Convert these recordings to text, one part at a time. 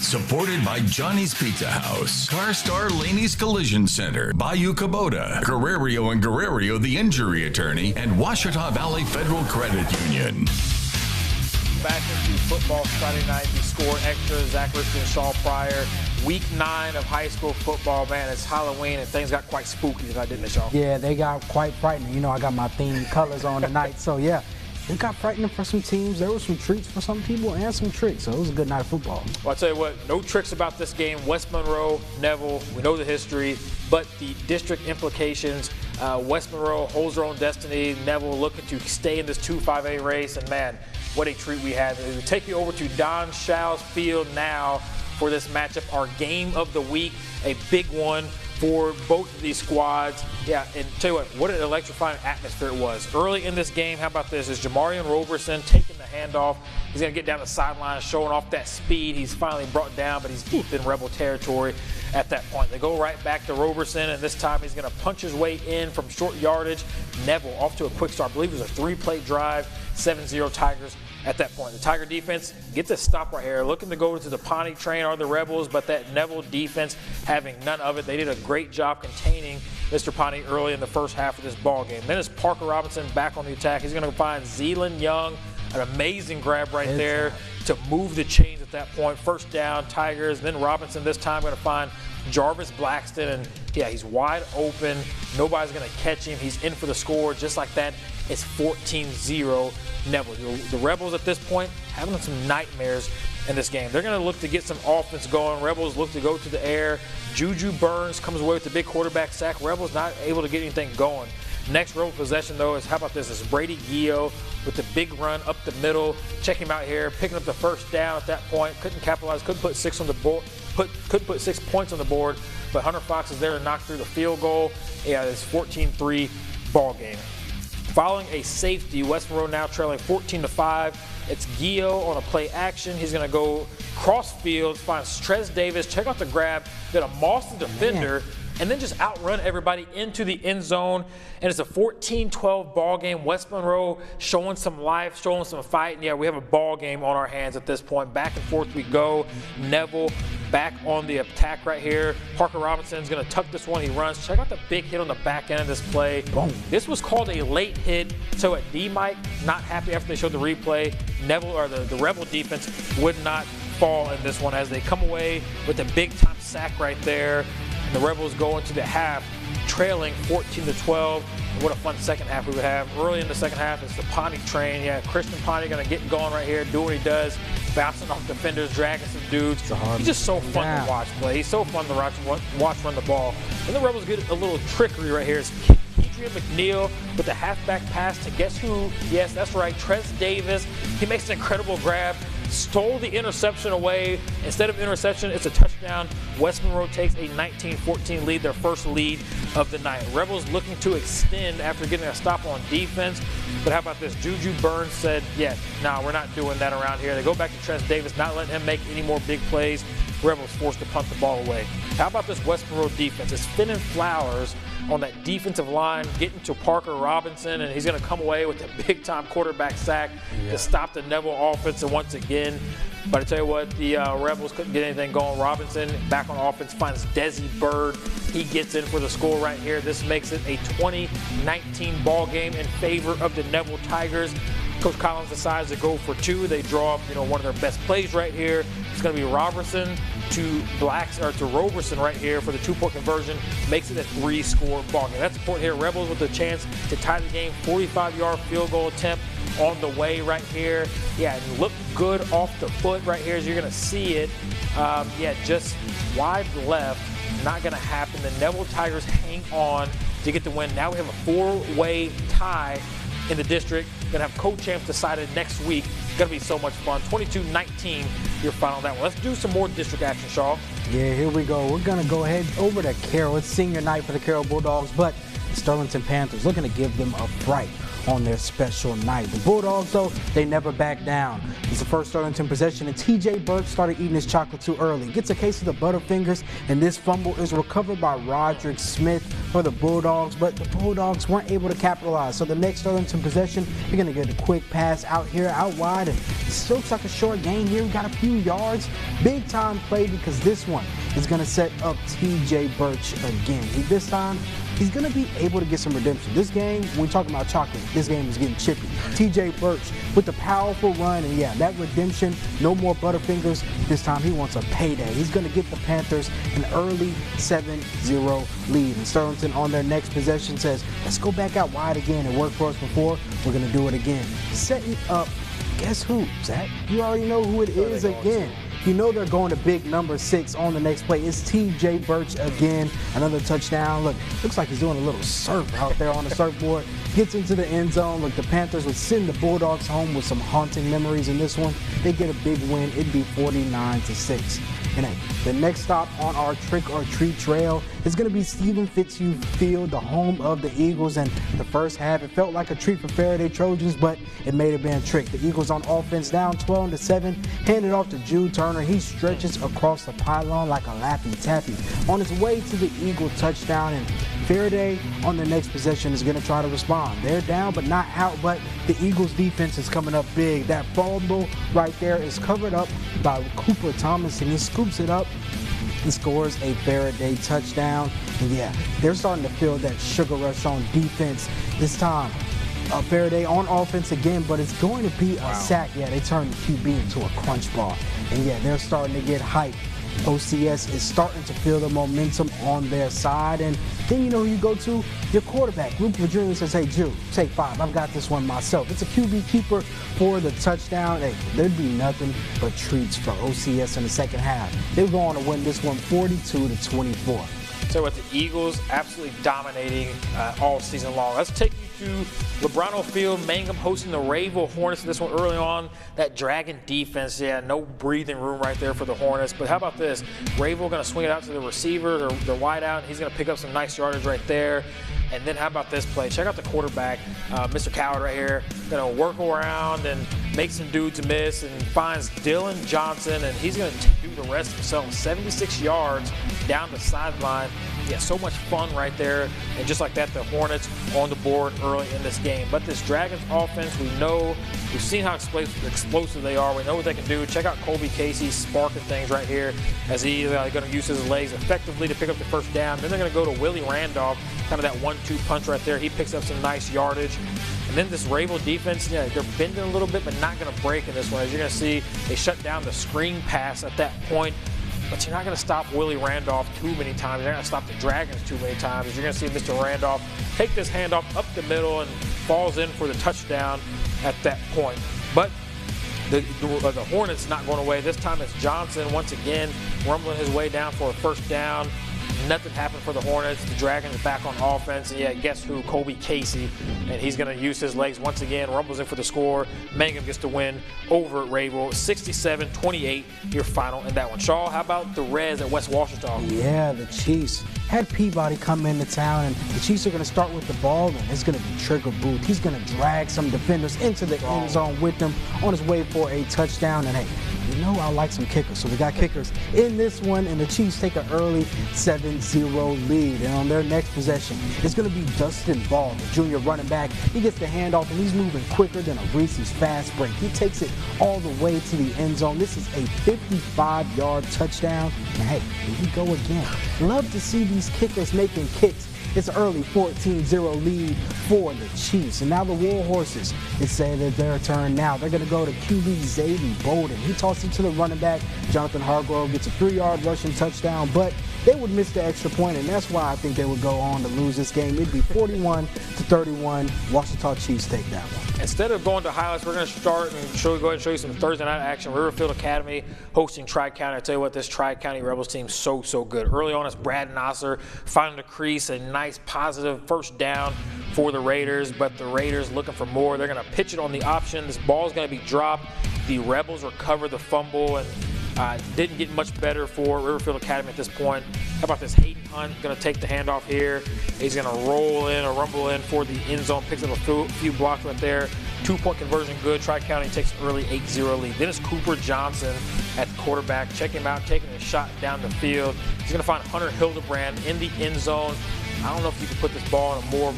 Supported by Johnny's Pizza House, CarStar Laney's Collision Center, Bayou Kubota, Guerrero and Guerrero the Injury Attorney, and Washita Valley Federal Credit Union. Back into football Friday night. We score extra. Zach Richardson and Shaw Pryor. Week 9 of high school football. Man, it's Halloween and things got quite spooky tonight, didn't they, Shaw? Yeah, they got quite frightening. You know, I got my themed colors on tonight. So, yeah, it got frightening for some teams. There were some treats for some people and some tricks. So it was a good night of football. Well, I'll tell you what, no tricks about this game. West Monroe, Neville, we know the history, but the district implications. West Monroe holds their own destiny. Neville looking to stay in this 2-5A race. And, man, what a treat we had. We'll take you over to Don Shaw's Field now for this matchup, our game of the week, a big one for both of these squads. Yeah, and tell you what an electrifying atmosphere it was. Early in this game, how about this, is Jamarian Roberson taking the handoff. He's going to get down the sideline, showing off that speed. He's finally brought down, but he's deep in Rebel territory at that point. They go right back to Roberson, and this time he's going to punch his way in from short yardage. Neville off to a quick start. I believe it was a 3-play drive, 7-0 Tigers at that point. The Tiger defense gets a stop right here, looking to go to the Pawnee train or the Rebels, but that Neville defense having none of it. They did a great job containing Mr. Pawnee early in the first half of this ball game. Then it's Parker Robinson back on the attack. He's going to find Zealand Young, an amazing grab right there to move the chains at that point. First down, Tigers. Then Robinson this time going to find Jarvis Blackston, and yeah, he's wide open. Nobody's going to catch him. He's in for the score. Just like that, it's 14-0 Neville. The Rebels at this point having some nightmares in this game. They're going to look to get some offense going. Rebels look to go to the air. Juju Burns comes away with the big quarterback sack. Rebels not able to get anything going. Next Rebel possession, though, is, how about this? It's Brady Gio with the big run up the middle. Check him out here, picking up the first down at that point. Couldn't capitalize, couldn't put 6 on the board. Could put 6 points on the board, but Hunter Fox is there to knock through the field goal. Yeah, it's 14-3 ball game. Following a safety, West Monroe now trailing 14-5. It's Gio on a play action. He's going to go cross field, finds Trez Davis. Check out the grab. Then a Moss the defender. And then just outrun everybody into the end zone. And it's a 14-12 ball game. West Monroe showing some life, showing some fight. And yeah, we have a ball game on our hands at this point. Back and forth we go. Neville back on the attack right here. Parker Robinson's going to tuck this one. He runs. Check out the big hit on the back end of this play. Boom. This was called a late hit. So at D-Mike, not happy after they showed the replay. Neville, or the Rebel defense, would not fall in this one as they come away with a big-time sack right there. The Rebels go into the half trailing 14-12. What a fun second half we would have. Early in the second half, it's the Pawnee train. Yeah, Christian Pawnee going to get going right here, do what he does, bouncing off defenders, dragging some dudes. He's just so fun to watch play. He's so fun to watch run the ball. And the Rebels get a little trickery right here. It's Adrian McNeil with the halfback pass to guess who? Yes, that's right, Trez Davis. He makes an incredible grab. Stole the interception away. Instead of interception, it's a touchdown. West Monroe takes a 19-14 lead, their first lead of the night. Rebels looking to extend after getting a stop on defense. But how about this? Juju Burns said, yeah, no, we're not doing that around here. They go back to Trez Davis, not letting him make any more big plays. Rebels forced to punt the ball away. How about this West Monroe defense? It's Finn and Flowers on that defensive line, getting to Parker Robinson, and he's going to come away with a big-time quarterback sack to stop the Neville offense once again. But I tell you what, the Rebels couldn't get anything going. Robinson back on offense finds Desi Bird. He gets in for the score right here. This makes it a 20-19 ball game in favor of the Neville Tigers. Coach Collins decides to go for 2. They draw up, one of their best plays right here. It's going to be Robertson to Roberson right here for the 2-point conversion. Makes it a 3-score ball game. That's important here. Rebels with a chance to tie the game. 45-yard field goal attempt on the way right here. Yeah, and look good off the foot right here as you're going to see it. Just wide left. Not going to happen. The Neville Tigers hang on to get the win. Now we have a 4-way tie in the district. Going to have co-champs decided next week. Going to be so much fun. 22-19, your final on that one. Let's do some more district action, Shaw. Yeah, here we go. We're going to go ahead over to Carroll. It's senior night for the Carroll Bulldogs, but Sterlington Panthers looking to give them a fright on their special night. The Bulldogs, though, they never back down. It's the first Sterlington possession, and TJ Burke started eating his chocolate too early. Gets a case of the Butterfingers, and this fumble is recovered by Roderick Smith for the Bulldogs, but the Bulldogs weren't able to capitalize. So the next Sterlington possession, you're going to get a quick pass out here, out wide, and it still looks like a short gain here. We got a few yards. Big time play because this one is going to set up TJ Birch again. This time, he's going to be able to get some redemption. This game, when we're talking about chocolate, this game is getting chippy. TJ Birch with the powerful run, and yeah, that redemption, no more Butterfingers. This time he wants a payday. He's going to get the Panthers an early 7-0 lead. And Sterlington on their next possession says, let's go back out wide again. It worked for us before. We're going to do it again. Setting up, guess who, Zach? You already know who it is again. You know they're going to big number 6 on the next play. It's TJ Birch again. Another touchdown. Look, looks like he's doing a little surf out there on the surfboard. Gets into the end zone. Look, the Panthers would send the Bulldogs home with some haunting memories in this one. They get a big win. It'd be 49-6. And the next stop on our trick or treat trail is going to be Stephen Fitzhugh Field, the home of the Eagles. And the first half, it felt like a treat for Faraday Trojans, but it may have been a trick. The Eagles on offense down 12-7, handed off to Jude Turner. He stretches across the pylon like a Laffy Taffy on his way to the Eagle touchdown. And Faraday on the next possession is going to try to respond. They're down but not out, but the Eagles defense is coming up big. That fumble right there is covered up by Cooper Thomas, and he scoops it up and scores a Faraday touchdown. And yeah, they're starting to feel that sugar rush on defense. This time, Faraday on offense again, but it's going to be a sack. Yeah, they turned the QB into a crunch ball. And yeah, they're starting to get hyped. OCS is starting to feel the momentum on their side. And then you know who you go to? Your quarterback. Luke Virginia says, hey, Jude, take 5. I've got this one myself. It's a QB keeper for the touchdown. Hey, there'd be nothing but treats for OCS in the second half. They're going to win this one 42-24. So with the Eagles absolutely dominating all season long. Let's take you to Lebrano Field. Mangum hosting the Rayville Hornets. This one early on, that Dragon defense, yeah, no breathing room right there for the Hornets. But how about this? Rayville going to swing it out to the receiver, their wide out. He's going to pick up some nice yardage right there. And then how about this play? Check out the quarterback, Mr. Coward right here. Going to work around and make some dudes miss and finds Dylan Johnson, and he's going to do the rest himself. 76 yards down the sideline. Yeah, so much fun right there. And just like that, the Hornets on the board early in this game. But this Dragons offense, we've seen how explosive they are. We know what they can do. Check out Colby Casey sparking things right here as he's going to use his legs effectively to pick up the first down. Then they're going to go to Willie Randolph, kind of that 1-2 punch right there. He picks up some nice yardage. And then this Rayville defense, yeah, they're bending a little bit, but not going to break in this one. As you're going to see, they shut down the screen pass at that point. But you're not going to stop Willie Randolph too many times. You're not going to stop the Dragons too many times. You're going to see Mr. Randolph take this handoff up the middle and falls in for the touchdown at that point. But the Hornets not going away. This time it's Johnson once again rumbling his way down for a first down. Nothing happened for the Hornets. The Dragons are back on offense. And yeah, guess who? Colby Casey. And he's going to use his legs once again. Rumbles in for the score. Mangum gets the win over at Rayville. 67-28, your final in that one. Shaw, how about the Reds at West Washita? Yeah, the Chiefs had Peabody come into town, and the Chiefs are going to start with the ball, and it's going to be Trigger Booth. He's going to drag some defenders into the end zone with them on his way for a touchdown. And hey, you know I like some kickers, so we got kickers in this one, and the Chiefs take an early 7-0 lead. And on their next possession, it's going to be Dustin Ball, the junior running back. He gets the handoff, and he's moving quicker than a Reese's fast break. He takes it all the way to the end zone. This is a 55-yard touchdown. And hey, here we go again. Love to see these kickers making kicks. It's an early 14-0 lead for the Chiefs. And now the War Horses, it's saying that their turn now. They're going to go to QB Zadie Bolden. He tosses it to the running back. Jonathan Hargrove gets a 3-yard rushing touchdown, but they would miss the extra point, and that's why I think they would go on to lose this game. It'd be 41-31. Washita Chiefs take that one. Instead of going to highlights, we're going to start and go ahead and show you some Thursday night action. Riverfield Academy hosting Tri-County. I tell you what, this Tri-County Rebels team is so good. Early on, it's Brad Nasser finding the crease, a nice positive first down for the Raiders, but the Raiders looking for more. They're going to pitch it on the option. This ball is going to be dropped. The Rebels recover the fumble, and Didn't get much better for Riverfield Academy at this point. How about this? Hayden Hunt going to take the handoff here. He's going to roll in or rumble in for the end zone. Picks up a few blocks right there. 2-point conversion good. Tri-County takes an early 8-0 lead. Then it's Cooper Johnson at the quarterback. Check him out, taking a shot down the field. He's going to find Hunter Hildebrand in the end zone. I don't know if you can put this ball in a more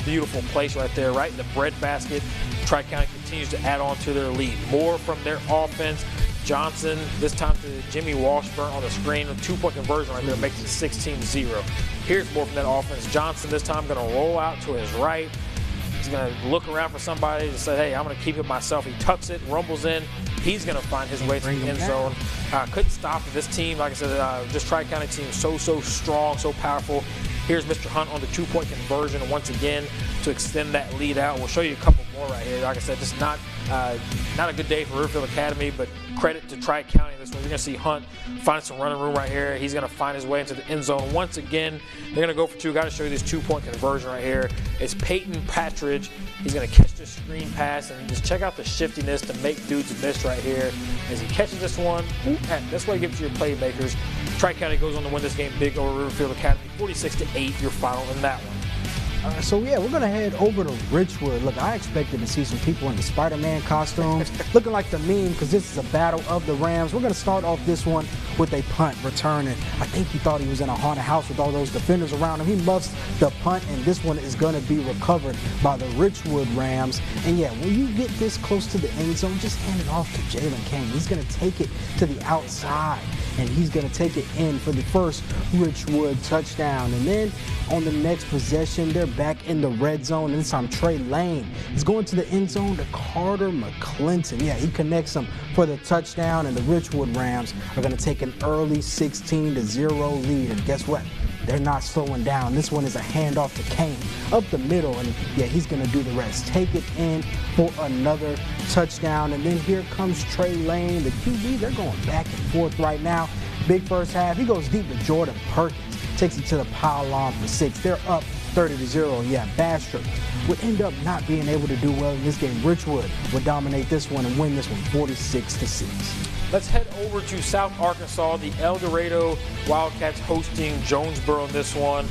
beautiful place right there, right in the breadbasket. Tri-County continues to add on to their lead. More from their offense. Johnson, this time to Jimmy Washburn on the screen. A 2-point conversion right there makes it 16-0. Here's more from that offense. Johnson this time going to roll out to his right. He's going to look around for somebody to say, hey, I'm going to keep it myself. He tucks it, rumbles in. He's going to find his way to the end zone. Couldn't stop this team. Like I said, this Tri-County team so strong, so powerful. Here's Mr. Hunt on the 2-point conversion once again to extend that lead out. We'll show you a couple more right here. Like I said, just not a good day for Riverfield Academy, but credit to Tri-County in this one. You're going to see Hunt find some running room right here. He's going to find his way into the end zone once again. They're going to go for two. Got to show you this 2-point conversion right here. It's Peyton Patridge. He's going to catch this screen pass, and just check out the shiftiness to make dudes miss right here. As he catches this one, that's why you give it to your playmakers. Tri-County goes on to win this game big over Riverfield Academy, 46-8, your final in that one. So yeah, we're gonna head over to Richwood. Look, I expected to see some people in the Spider-Man costumes, looking like the meme, because this is a battle of the Rams. We're gonna start off this one with a punt return, and I think he thought he was in a haunted house with all those defenders around him. He muffs the punt, and this one is gonna be recovered by the Richwood Rams. And yeah, when you get this close to the end zone, just hand it off to Jalen Kane. He's gonna take it to the outside, and he's gonna take it in for the first Richwood touchdown. And then on the next possession, they're back in the red zone, and this time Trey Lane is going to the end zone to Carter McClinton. Yeah, he connects him for the touchdown, and the Richwood Rams are going to take an early 16-0 lead. And guess what? They're not slowing down. This one is a handoff to Kane up the middle, and yeah, he's going to do the rest. Take it in for another touchdown, and then here comes Trey Lane, the QB. They're going back and forth right now. Big first half. He goes deep to Jordan Perkins. Takes it to the pylon for 6. They're up 30-0. Yeah, Bastrop would end up not being able to do well in this game. Richwood would dominate this one and win this one 46-6. Let's head over to South Arkansas. The El Dorado Wildcats hosting Jonesboro in this one.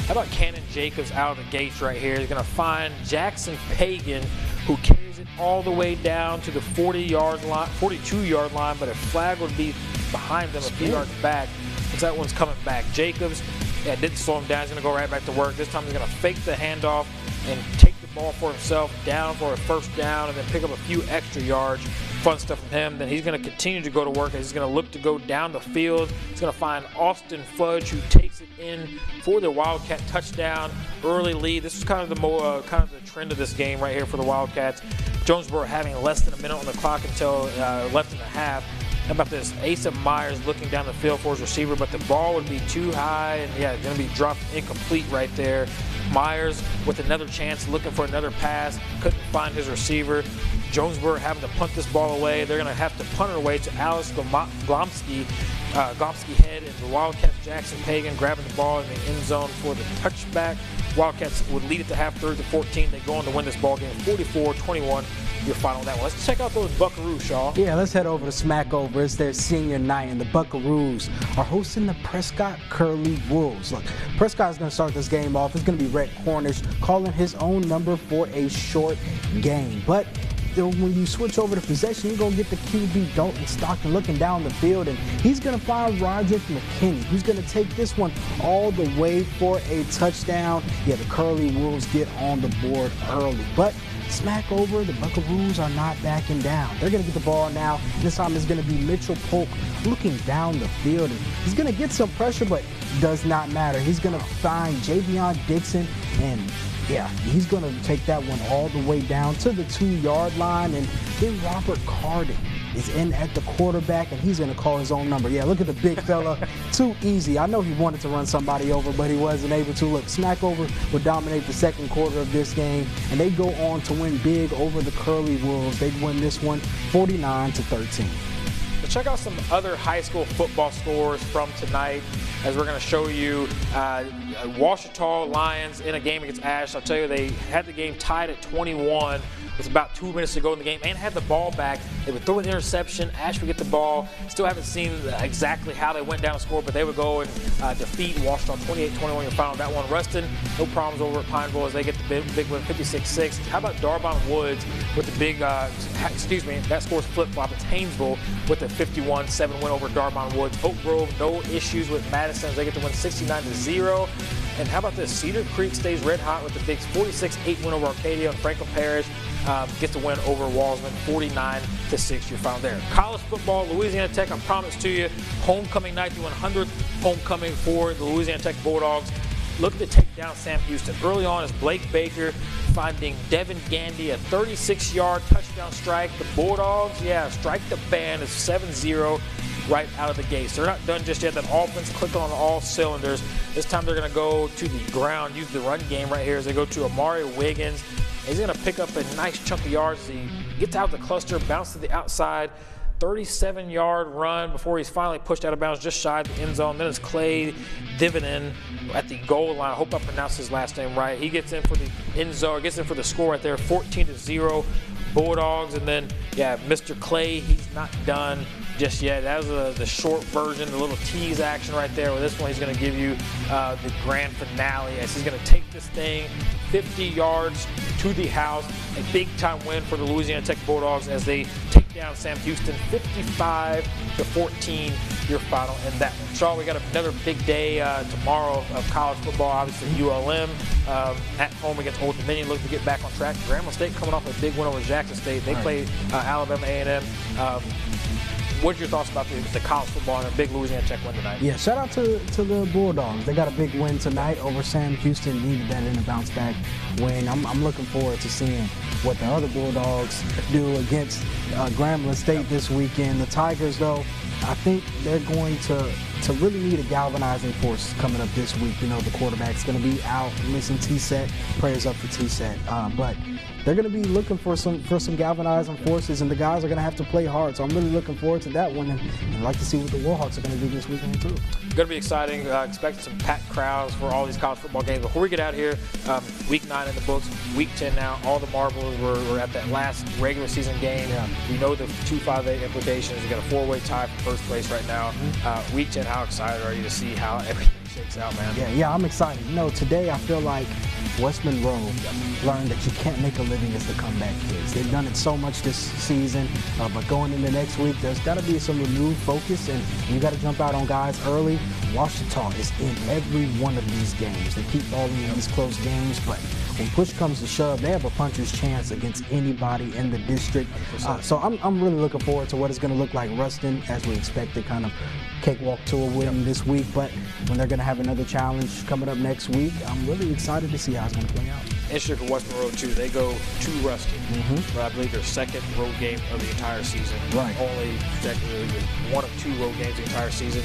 How about Cannon Jacobs out of the gates right here? He's going to find Jackson Pagan, who carries it all the way down to the 40-yard line, 42-yard line, but a flag would be behind them a few yards back. So that one's coming back. Jacobs, didn't slow him down. He's going to go right back to work. This time he's going to fake the handoff and take the ball for himself down for a first down and then pick up a few extra yards. Fun stuff from him. Then he's going to continue to go to work. He's going to look to go down the field. He's going to find Austin Fudge, who takes it in for the Wildcat touchdown. Early lead. This is kind of the trend of this game right here for the Wildcats. Jonesboro having less than a minute on the clock until left in the half. How about this? Asa Myers looking down the field for his receiver, but the ball would be too high, and yeah, going to be dropped incomplete right there. Myers with another chance, looking for another pass, couldn't find his receiver. Jonesboro having to punt this ball away. They're going to have to punt it away to Alex Glomsky head, and the Wildcats Jackson Pagan grabbing the ball in the end zone for the touchback. Wildcats would lead it to half, 30-14. They go on to win this ball game 44-21. Your final on that one. Let's check out those Buckaroos, Shaw. Yeah, let's head over to Smackover. It's their senior night, and the Buckaroos are hosting the Prescott Curly Wolves. Look, Prescott's going to start this game off. It's going to be Rhett Cornish calling his own number for a short game. But when you switch over to possession, you're going to get the QB Dalton Stockton looking down the field, and he's going to find Roderick McKinney, who's going to take this one all the way for a touchdown. Yeah, the Curly Wolves get on the board early, but smack over, the Buckaroos are not backing down. They're going to get the ball now. This time it's going to be Mitchell Polk looking down the field, and he's going to get some pressure, but does not matter. He's going to find Javion Dixon, and yeah, he's going to take that one all the way down to the 2-yard line, and then Robert Carden is in at the quarterback, and he's going to call his own number. Yeah, look at the big fella. Too easy. I know he wanted to run somebody over, but he wasn't able to. Look, Smackover would dominate the second quarter of this game, and they go on to win big over the Curly Wolves. They'd win this one 49-13. Let's check out some other high school football scores from tonight, as we're going to show you Ouachita Lions in a game against Ash. I'll tell you, they had the game tied at 21 with about 2 minutes to go in the game and had the ball back. They would throw an interception. Ash would get the ball. Still haven't seen exactly how they went down to score, but they would go and defeat Washington 28-21 your final. That one, Ruston, no problems over at Pineville as they get the big win, 56-6. How about Darbon Woods with the big, that score's flip-flop. It's Haynesville with the 51-7 win over Darbon Woods. Oak Grove, no issues with Madison as they get the win 69-0. And how about this? Cedar Creek stays red hot with the big 46-8 win over Arcadia, and Franklin Parish gets the win over Walsman 49-6. You're found there. College football, Louisiana Tech, I promised to you, homecoming night, the 100th homecoming for the Louisiana Tech Bulldogs. Looking to take down Sam Houston. Early on is Blake Baker finding Devin Gandy a 36-yard touchdown strike. The Bulldogs, strike the band is 7-0. Right out of the gates. They're not done just yet. That offense clicking on all cylinders. This time they're going to go to the ground, use the run game right here as they go to Amari Wiggins. He's going to pick up a nice chunk of yards as he gets out of the cluster, bounces to the outside, 37-yard run before he's finally pushed out of bounds just shy of the end zone. Then it's Clay Divinen at the goal line. I hope I pronounced his last name right. He gets in for the end zone, gets in for the score right there, 14-0 Bulldogs. And then, Mr. Clay, he's not done just yet. That was the short version, the little tease action right there. With this one, he's going to give you the grand finale as he's going to take this thing 50 yards to the house. A big-time win for the Louisiana Tech Bulldogs as they take down Sam Houston 55-14, your final in that one. Shaw, we got another big day tomorrow of college football. Obviously, ULM at home against Old Dominion, looking to get back on track. Grambling State coming off a big win over Jackson State. They play Alabama A&M. What's your thoughts about the college football and a big Louisiana Tech win tonight? Yeah, shout out to the Bulldogs. They got a big win tonight over Sam Houston. Needed that in a bounce back win. I'm looking forward to seeing what the other Bulldogs do against Grambling State this weekend. The Tigers, though, I think they're going to really need a galvanizing force coming up this week. You know, the quarterback's going to be out, missing T-Set. Prayers up for T-Set. But they're going to be looking for some galvanizing forces, and the guys are going to have to play hard. So I'm really looking forward to that one, and I'd like to see what the Warhawks are going to do this weekend too. Going to be exciting. Expect some packed crowds for all these college football games. Before we get out of here, week 9 in the books, week 10 now. All the marbles were at that last regular season game. Yeah. We know the 2-5-8 implications. You got a 4-way tie for first place right now. Week 10, how excited are you to see how everything shakes out, man? Yeah, I'm excited. You know, today I feel like West Monroe learned that you can't make a living as the comeback kids. They've done it so much this season, but going into next week, there's got to be some renewed focus, and you got to jump out on guys early. Washita is in every one of these games. They keep falling in these close games, but when push comes to shove, they have a puncher's chance against anybody in the district. So I'm really looking forward to what it's going to look like Ruston, as we expect to kind of cakewalk to a win this week, but when they're going to have another challenge coming up next week, I'm really excited to see how it's going to play out. Interesting for West Monroe, too. They go to Ruston, but I believe their second road game of the entire season. Right. Only one of 2 road games the entire season.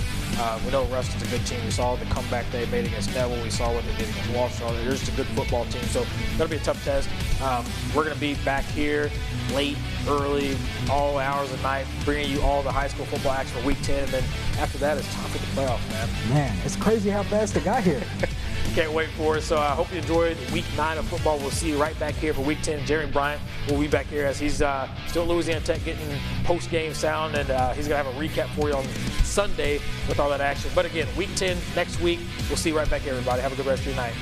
We know Ruston's a good team. We saw the comeback they made against Neville. We saw what they did against Washington. They're just a good football team, so it's going to be a tough test. We're going to be back here late, early, all hours of night, bringing you all the high school football action for week 10, and then after that, it's time for the playoffs, man. Man, it's crazy how fast it got here. Can't wait for it. So I hope you enjoyed week 9 of football. We'll see you right back here for week 10. Jeremy Bryant will be back here as he's still at Louisiana Tech getting post-game sound, and he's going to have a recap for you on Sunday with all that action. But again, week 10 next week. We'll see you right back here, everybody. Have a good rest of your night.